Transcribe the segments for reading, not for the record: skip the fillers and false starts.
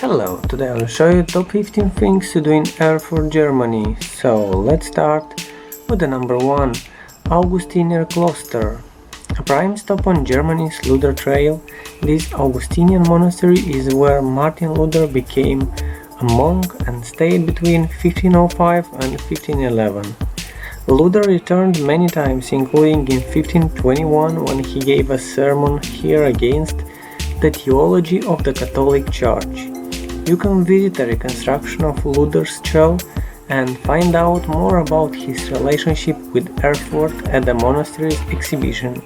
Hello, today I'll show you top 15 things to do in Erfurt, Germany. So let's start with the number 1, Augustinian Cloister. A prime stop on Germany's Luther Trail, this Augustinian monastery is where Martin Luther became a monk and stayed between 1505 and 1511. Luther returned many times, including in 1521 when he gave a sermon here against the theology of the Catholic Church. You can visit the reconstruction of Luther's cell and find out more about his relationship with Erfurt at the monastery's exhibition.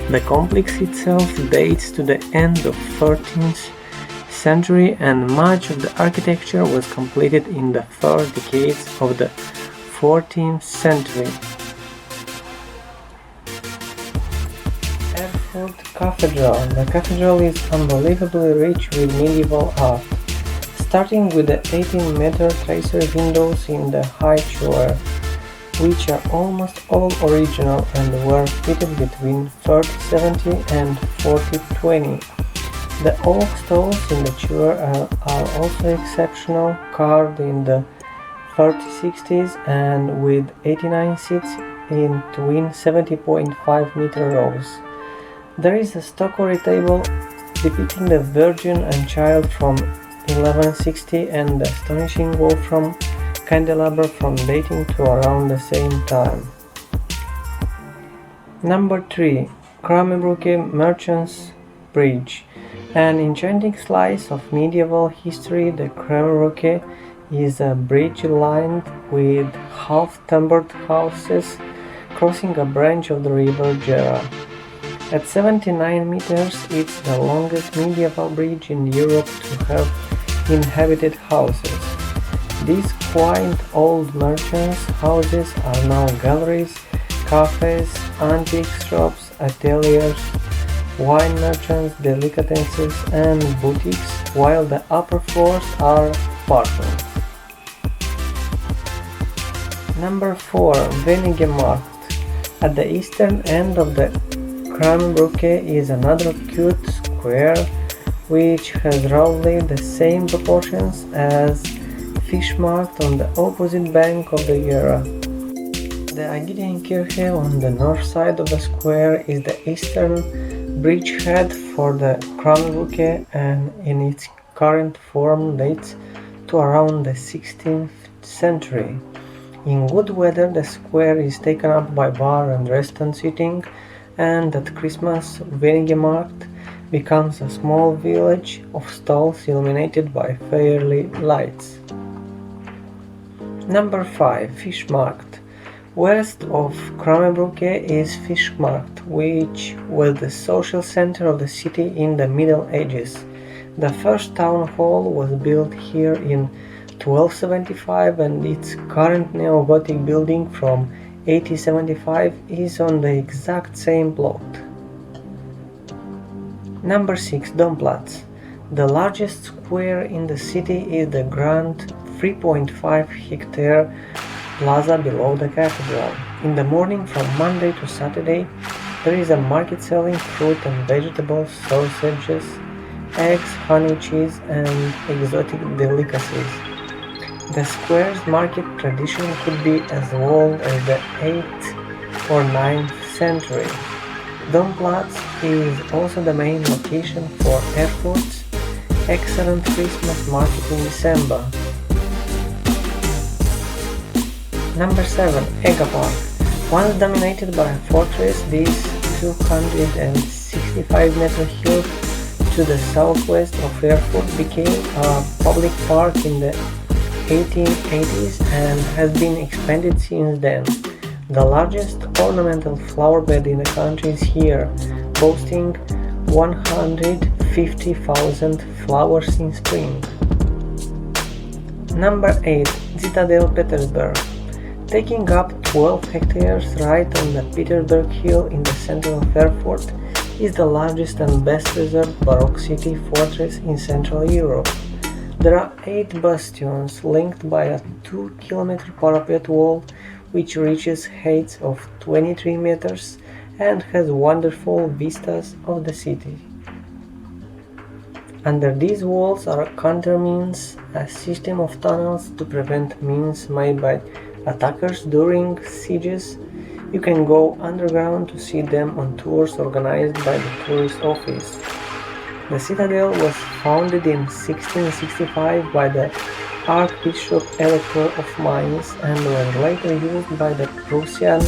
The complex itself dates to the end of 13th century and much of the architecture was completed in the first decades of the 14th century. Erfurt Cathedral. The cathedral is unbelievably rich with medieval art, starting with the 18-meter tracer windows in the high choir, which are almost all original and were fitted between 3070 and 4020. The oak stalls in the choir are also exceptional, carved in the 3060s and with 89 seats in twin 70.5-meter rows. There is a stockery table depicting the Virgin and Child from 1160 and the astonishing Wolfram candelabra from dating to around the same time. Number 3. Kramerbrooke Merchants Bridge. An enchanting slice of medieval history, the Kramerbrooke is a bridge lined with half-timbered houses crossing a branch of the river Gera. At 79 meters, it's the longest medieval bridge in Europe to have inhabited houses. These quaint old merchants' houses are now galleries, cafes, antique shops, ateliers, wine merchants, delicatessens and boutiques, while the upper floors are apartments. Number 4. Wenigemarkt. At the eastern end of the Kramerbrooke is another cute square which has roughly the same proportions as Fischmarkt on the opposite bank of the Gera. The Augustinian on the north side of the square is the eastern bridgehead for the Kramerbrooke and in its current form dates to around the 16th century. In good weather the square is taken up by bar and restaurant seating, and at Christmas Wenigemarkt becomes a small village of stalls illuminated by fairy lights. Number 5. Fischmarkt. West of Kramerbrooke is Fischmarkt, which was the social center of the city in the Middle Ages. The first town hall was built here in 1275 and its current neo-Gothic building from 1875 is on the exact same plot. Number 6. Domplatz. The largest square in the city is the grand 3.5-hectare plaza below the cathedral. In the morning from Monday to Saturday, there is a market selling fruit and vegetables, sausages, eggs, honey, cheese, and exotic delicacies. The square's market tradition could be as old as the 8th or 9th century. Domplatz is also the main location for Erfurt's excellent Christmas market in December. Number 7. Park. Once dominated by a fortress, this 265-meter hill to the southwest of Erfurt became a public park in the 1880s and has been expanded since then. The largest ornamental flower bed in the country is here, boasting 150,000 flowers in spring. Number 8. Zitadelle Petersberg. Taking up 12 hectares right on the Petersberg hill in the center of Erfurt is the largest and best preserved Baroque city fortress in Central Europe. There are 8 bastions linked by a 2-kilometer parapet wall which reaches heights of 23 meters and has wonderful vistas of the city. Under these walls are countermines, a system of tunnels to prevent mines made by attackers during sieges. You can go underground to see them on tours organized by the tourist office. The Citadel was founded in 1665 by the Archbishop Elector of Mainz and was later used by the Prussian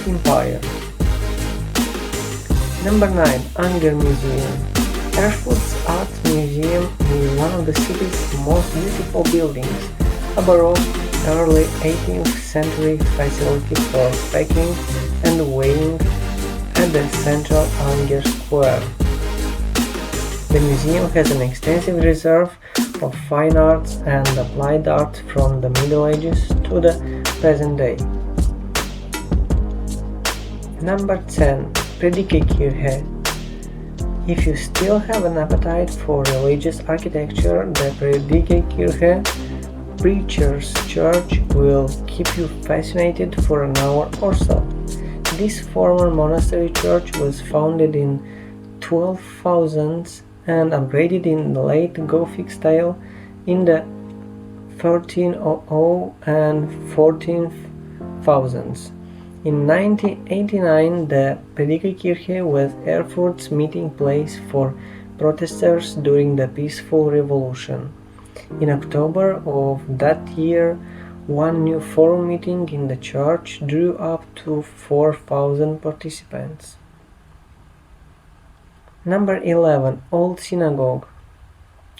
Empire. Number 9. Anger Museum. Erfurt's Art Museum is one of the city's most beautiful buildings, a baroque early 18th century facility for packing and weighing at the central Anger Square. The museum has an extensive reserve of fine arts and applied art from the Middle Ages to the present day. Number 10. Predikekirche. If you still have an appetite for religious architecture, the Predikekirche, Preacher's Church, will keep you fascinated for an hour or so. This former monastery church was founded in 1200s and upgraded in the late Gothic style in the 1300 and 1400s. In 1989, the Predikekirche was Erfurt's meeting place for protesters during the Peaceful Revolution. In October of that year, one new forum meeting in the church drew up to 4,000 participants. Number 11. Old Synagogue.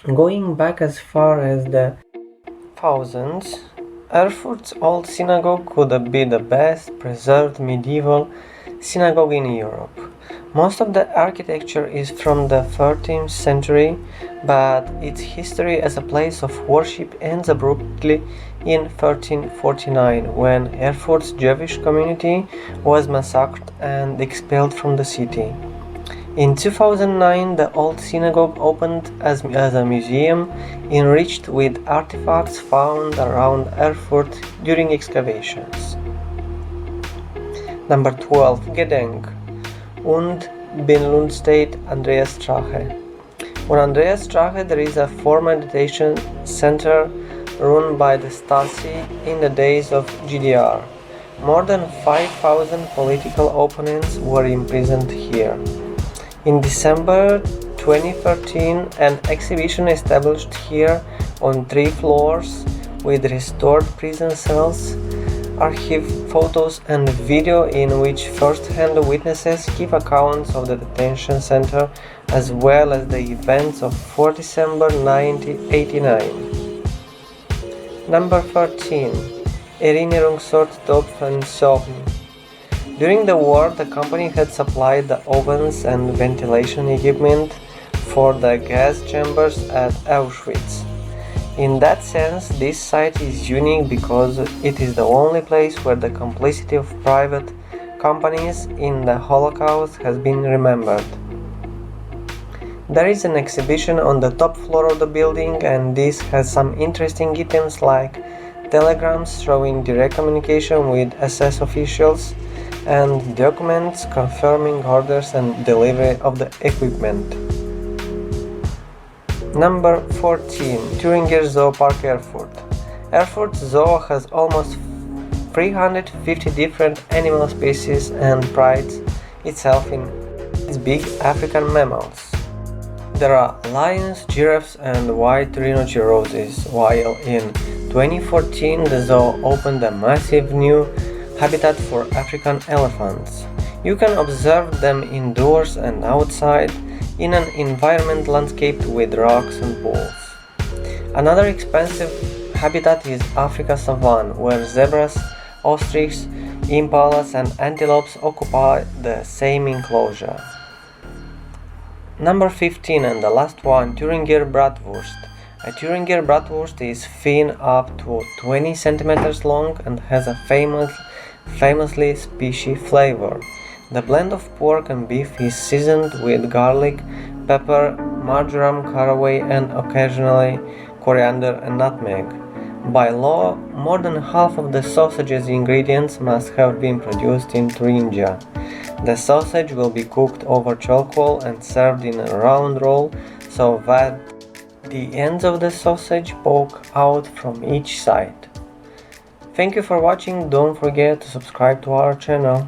Going back as far as the thousands, Erfurt's Old Synagogue could be the best preserved medieval synagogue in Europe. Most of the architecture is from the 13th century, but its history as a place of worship ends abruptly in 1349, when Erfurt's Jewish community was massacred and expelled from the city. In 2009, the Old Synagogue opened as a museum enriched with artifacts found around Erfurt during excavations. Number 12. Gedenk und Bildungsstätte Andreas Strache. On Andreas Strache there is a former detention center run by the Stasi in the days of GDR. More than 5,000 political opponents were imprisoned here. In December 2013, an exhibition established here on 3 floors with restored prison cells, archive photos and video in which first-hand witnesses give accounts of the detention center as well as the events of 4 December 1989. Number 13. Erinnerungsort Domplatz. During the war, the company had supplied the ovens and ventilation equipment for the gas chambers at Auschwitz. In that sense, this site is unique because it is the only place where the complicity of private companies in the Holocaust has been remembered. There is an exhibition on the top floor of the building, and this has some interesting items like telegrams showing direct communication with SS officials and documents confirming orders and delivery of the equipment. Number 14. Thüringer Zoo Park Erfurt. Erfurt Zoo has almost 350 different animal species and prides itself in its big African mammals. There are lions, giraffes and white rhinoceroses, while in 2014 the zoo opened a massive new habitat for African elephants. You can observe them indoors and outside in an environment landscaped with rocks and pools. Another expansive habitat is Africa savanna, where zebras, ostriches, impalas and antelopes occupy the same enclosure. Number 15 and the last one, Thüringer Bratwurst. A Thüringer Bratwurst is thin up to 20 centimeters long and has a famously spicy flavor. The blend of pork and beef is seasoned with garlic, pepper, marjoram, caraway and occasionally coriander and nutmeg. By law, more than half of the sausage's ingredients must have been produced in Thuringia. The sausage will be cooked over charcoal and served in a round roll so that The ends of the sausage poke out from each side. Thank you for watching, don't forget to subscribe to our channel.